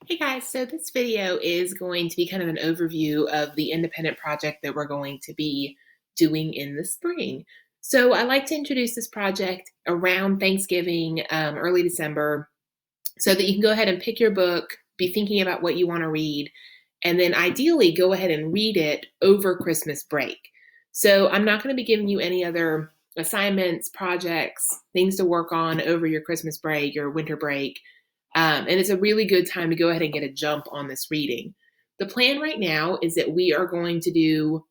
Hey guys, so this video is going to be kind of an overview of the independent project that we're going to be doing in the spring. So I like to introduce this project around Thanksgiving, early December, so that you can go ahead and pick your book, be thinking about what you want to read, and then ideally go ahead and read it over Christmas break. So I'm not going to be giving you any other assignments, projects, things to work on over your Christmas break or winter break. And it's a really good time to go ahead and get a jump on this reading. The plan right now is that we are going to do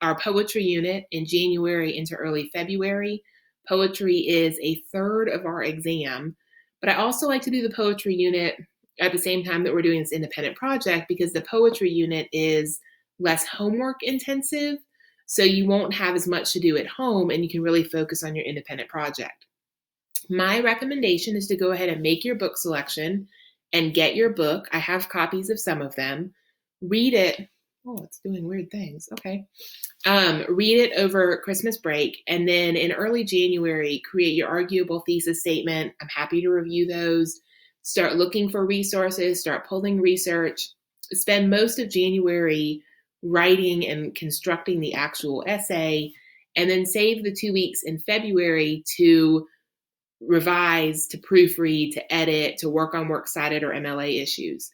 our poetry unit in January into early February. Poetry is a third of our exam, but I also like to do the poetry unit at the same time that we're doing this independent project because the poetry unit is less homework intensive. So you won't have as much to do at home and you can really focus on your independent project. My recommendation is to go ahead and make your book selection and get your book. I have copies of some of them. Read it. Oh, it's doing weird things. Okay. Read it over Christmas break. And then in early January, create your arguable thesis statement. I'm happy to review those. Start looking for resources, start pulling research. Spend most of January writing and constructing the actual essay. And then save the 2 weeks in February to revise, to proofread, to edit, to work on works cited or MLA issues.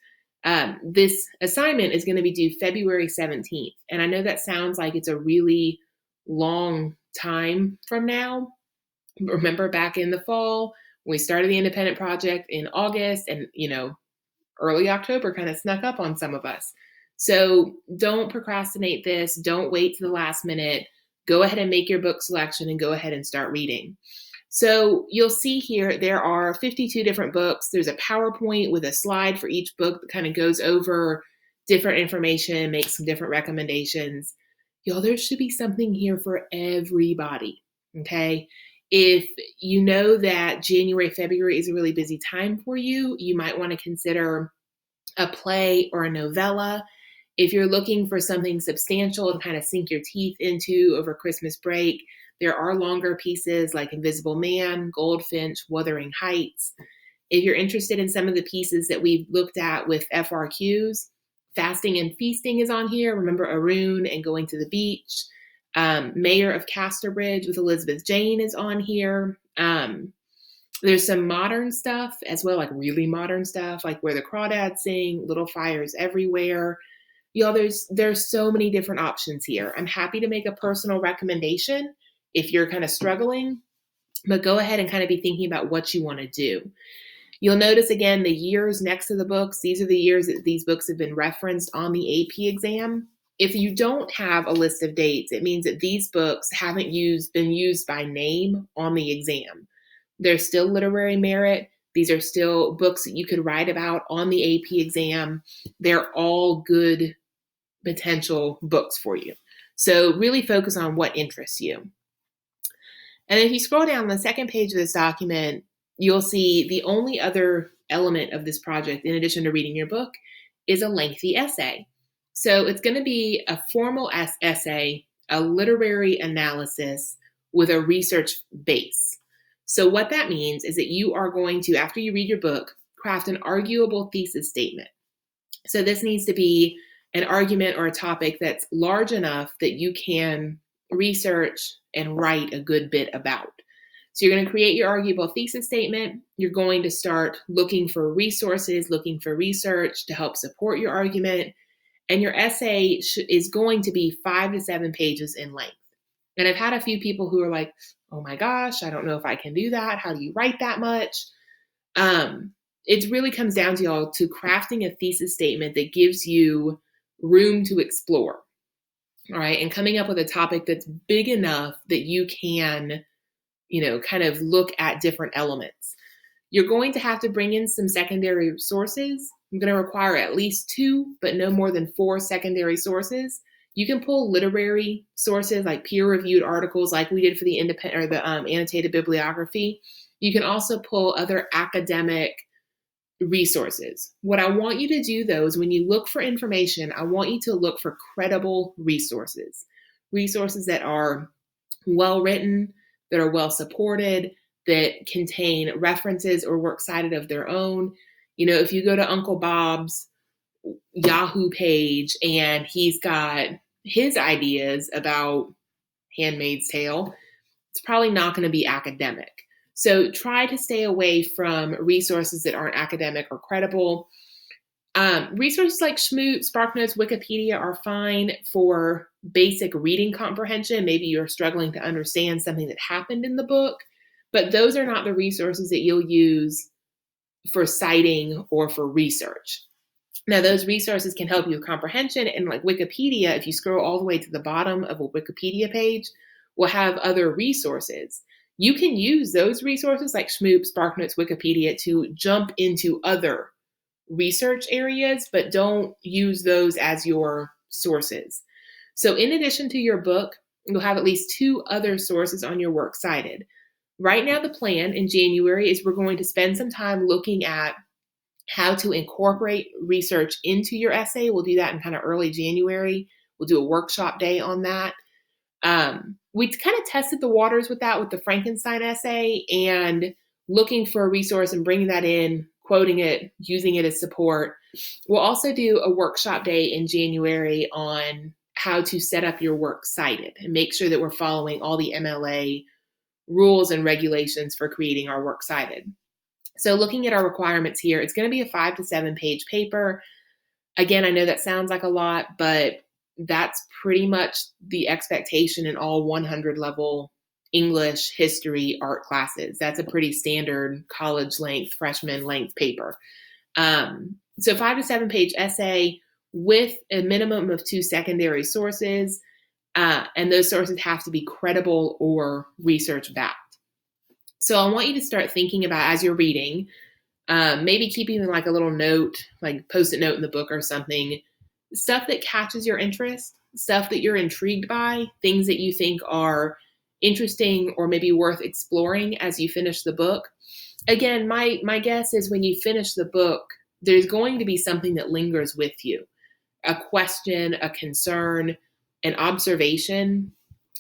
This assignment is going to be due February 17th. And I know that sounds like it's a really long time from now. Remember back in the fall, we started the independent project in August and, early October kind of snuck up on some of us. So don't procrastinate this. Don't wait to the last minute. Go ahead and make your book selection and go ahead and start reading. So you'll see here, there are 52 different books. There's a PowerPoint with a slide for each book that kind of goes over different information, makes some different recommendations. Y'all, there should be something here for everybody, okay? If you know that January, February is a really busy time for you, you might want to consider a play or a novella. If you're looking for something substantial to kind of sink your teeth into over Christmas break, there are longer pieces like Invisible Man, Goldfinch, Wuthering Heights. If you're interested in some of the pieces that we've looked at with FRQs, Fasting and Feasting is on here. Remember Arun and Going to the Beach. Mayor of Casterbridge with Elizabeth Jane is on here. There's some modern stuff as well, like really modern stuff, like Where the Crawdads Sing, Little Fires Everywhere. Y'all, there's so many different options here. I'm happy to make a personal recommendation if you're kind of struggling, but go ahead and kind of be thinking about what you want to do. You'll notice again the years next to the books. These are the years that these books have been referenced on the AP exam. If you don't have a list of dates, it means that these books haven't been used by name on the exam. They're still literary merit. These are still books that you could write about on the AP exam. They're all good potential books for you. So really focus on what interests you. And if you scroll down the second page of this document, you'll see the only other element of this project, in addition to reading your book, is a lengthy essay. So it's going to be a formal essay, a literary analysis with a research base. So what that means is that you are going to, after you read your book, craft an arguable thesis statement. So this needs to be an argument or a topic that's large enough that you can research and write a good bit about. So you're going to create your arguable thesis statement. You're going to start looking for resources, looking for research to help support your argument. And your essay is going to be 5 to 7 pages in length. And I've had a few people who are like, oh my gosh, I don't know if I can do that. How do you write that much? It really comes down to y'all to crafting a thesis statement that gives you room to explore. All right. And coming up with a topic that's big enough that you can, kind of look at different elements. You're going to have to bring in some secondary sources. I'm going to require at least 2, but no more than 4 secondary sources. You can pull literary sources like peer-reviewed articles like we did for the independent or the annotated bibliography. You can also pull other academic resources. What I want you to do, though, is when you look for information, I want you to look for credible resources that are well written, that are well supported, that contain references or works cited of their own. If you go to Uncle Bob's Yahoo page and he's got his ideas about Handmaid's Tale, it's probably not going to be academic. So try to stay away from resources that aren't academic or credible. Resources like Schmoot, SparkNotes, Wikipedia are fine for basic reading comprehension. Maybe you're struggling to understand something that happened in the book, but those are not the resources that you'll use for citing or for research. Now, those resources can help you with comprehension, and like Wikipedia, if you scroll all the way to the bottom of a Wikipedia page, will have other resources. You can use those resources like Schmoop, SparkNotes, Wikipedia to jump into other research areas, but don't use those as your sources. So in addition to your book, you'll have at least 2 other sources on your works cited. Right now, the plan in January is we're going to spend some time looking at how to incorporate research into your essay. We'll do that in kind of early January. We'll do a workshop day on that. We kind of tested the waters with that with the Frankenstein essay and looking for a resource and bringing that in, quoting it, using it as support. We'll also do a workshop day in January on how to set up your work cited and make sure that we're following all the MLA rules and regulations for creating our work cited. So looking at our requirements here, it's going to be a 5 to 7 page paper. Again, I know that sounds like a lot, but that's pretty much the expectation in all 100 level English, history, art classes. That's a pretty standard college length, freshman length paper. So 5 to 7 page essay with a minimum of 2 secondary sources. And those sources have to be credible or research backed. So I want you to start thinking about, as you're reading, maybe keeping like a little note, like post-it note in the book or something, stuff that catches your interest, stuff that you're intrigued by, things that you think are interesting or maybe worth exploring as you finish the book. Again, my guess is when you finish the book, there's going to be something that lingers with you, a question, a concern, an observation.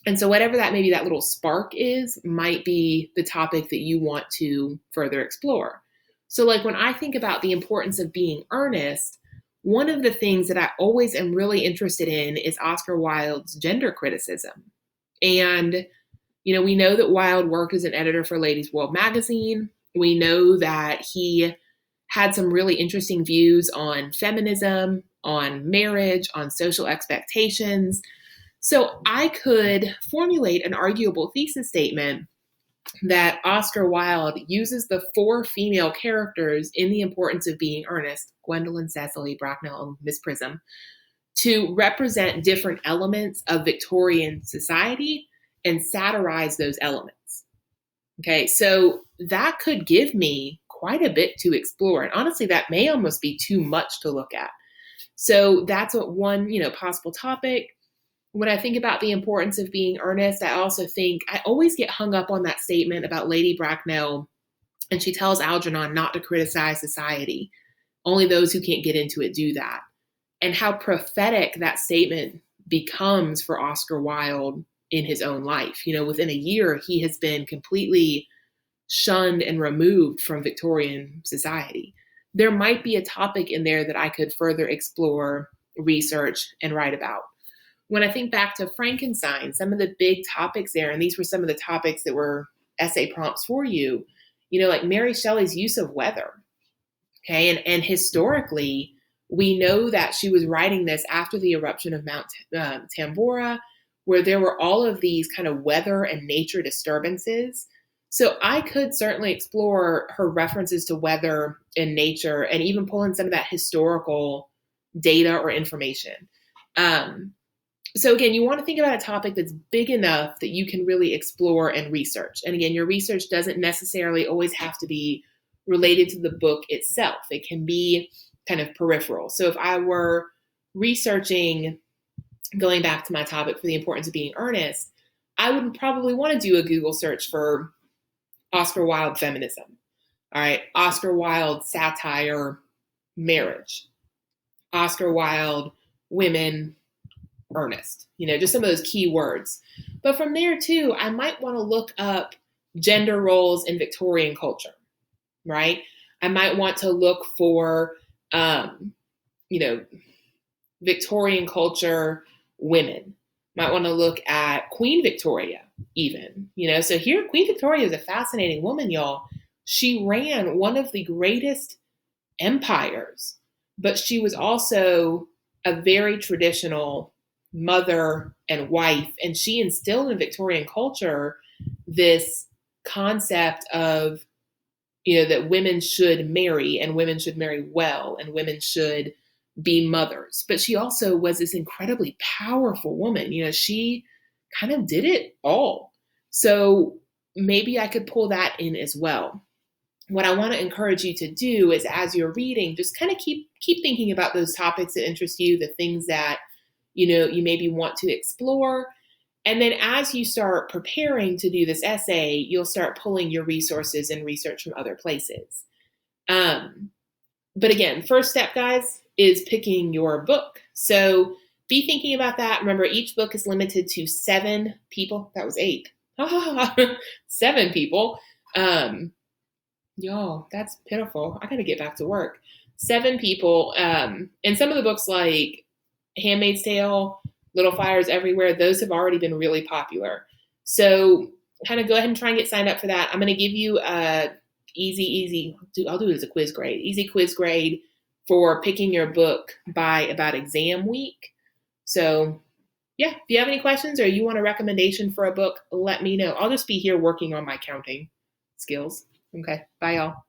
And so whatever that maybe that little spark is, might be the topic that you want to further explore. So like when I think about the importance of being earnest, one of the things that I always am really interested in is Oscar Wilde's gender criticism. And, we know that Wilde worked as an editor for Ladies' World magazine. We know that he had some really interesting views on feminism, on marriage, on social expectations. So I could formulate an arguable thesis statement that Oscar Wilde uses the 4 female characters in The Importance of Being Earnest, Gwendolyn, Cecily, Bracknell, and Miss Prism, to represent different elements of Victorian society and satirize those elements. Okay, so that could give me quite a bit to explore. And honestly, that may almost be too much to look at. So that's what one, possible topic. When I think about the importance of being earnest, I also think I always get hung up on that statement about Lady Bracknell, and she tells Algernon not to criticize society. Only those who can't get into it do that. And how prophetic that statement becomes for Oscar Wilde in his own life. Within a year, he has been completely shunned and removed from Victorian society. There might be a topic in there that I could further explore, research, and write about. When I think back to Frankenstein, some of the big topics there, and these were some of the topics that were essay prompts for you, like Mary Shelley's use of weather. Okay, and historically, we know that she was writing this after the eruption of Mount Tambora, where there were all of these kind of weather and nature disturbances. So I could certainly explore her references to weather and nature and even pull in some of that historical data or information. So again, you want to think about a topic that's big enough that you can really explore and research. And again, your research doesn't necessarily always have to be related to the book itself. It can be kind of peripheral. So if I were researching, going back to my topic for the importance of being earnest, I would probably want to do a Google search for Oscar Wilde feminism. All right, Oscar Wilde satire marriage, Oscar Wilde women earnest, just some of those key words. But from there too, I might want to look up gender roles in Victorian culture, right? I might want to look for, um, you know, Victorian culture women. Might want to look at Queen Victoria, even. So here, Queen Victoria is a fascinating woman, y'all. She ran one of the greatest empires, but she was also a very traditional mother and wife. And she instilled in Victorian culture this concept of, that women should marry and women should marry well and women should be mothers. But she also was this incredibly powerful woman. She kind of did it all. So maybe I could pull that in as well. What I want to encourage you to do is, as you're reading, just kind of keep thinking about those topics that interest you, the things that you maybe want to explore. And then as you start preparing to do this essay, you'll start pulling your resources and research from other places. But again, first step, guys, is picking your book. So be thinking about that. Remember, each book is limited to 7 people. That was 8. 7 people. Y'all, that's pitiful. I got to get back to work. 7 people. And some of the books like Handmaid's Tale, Little Fires Everywhere, those have already been really popular. So kind of go ahead and try and get signed up for that. I'm going to give you a I'll do it as a quiz grade, easy quiz grade for picking your book by about exam week. So yeah, if you have any questions or you want a recommendation for a book, let me know. I'll just be here working on my counting skills. Okay, bye y'all.